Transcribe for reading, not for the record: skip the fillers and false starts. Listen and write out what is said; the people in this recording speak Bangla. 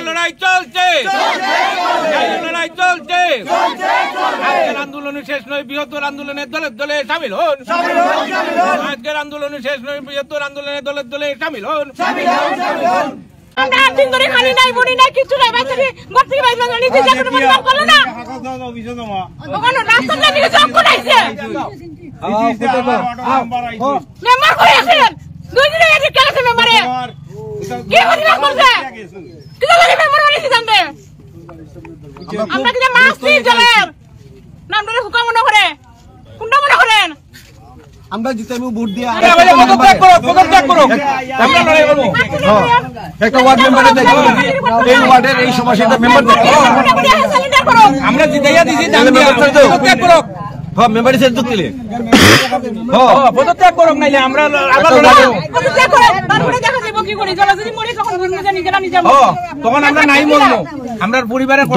লড়াই চলছে, লড়াই চলছে। আজকের আন্দোলন শেষ নয়, বৃহত্তর আন্দোলনে দলে দলে সামিল হন। আজকের আন্দোলন শেষ নয়, বৃহত্তর আন্দোলনে দলে দলে সামিল হন। আমরা দিন ধরে খালি নাই, বনি নাই, কিছু নাই, বাচ্চাকে ভর্তি বাইরে নিতে যাবে না, বলবার করলো না। ওখানে রাস্তাটা নিয়ে জব করাইছে। মেম্বার করে আছেন, 2 দিনে এসে কেলাছে মেম্বারে। কি অধিকার করছে? কিটা লাগে মেম্বার বানিয়েছে জানতে? আমরা কিটা মাসি জলের নাম ধরে হুকুম মনে করে, কোনটা মনে করেন? আমরা জিতে আমি ভোট দিয়া পদত্যাগ করো। আমরা লড়াই করব। একটা ওয়ার্ড মেম্বারে দেখো, এই ওয়ার্ডের এই সমস্যাটা মেম্বার দেখো। আমরা জিতাইয়া দিছি, দাম দিয়া পদত্যাগ করো। হ্যাঁ, মেম্বারে সেট দিলে হ্যাঁ, পদত্যাগ করো, নাইলে আমরা আবার লড়াই করব। পদত্যাগ করে তারপরে দেখা যাবে কি করি, জল যদি মরি তখন ঘুরতে জানি গেলাম নিজে। তখন আমরা নাই মরবো, আমরা পরিবারের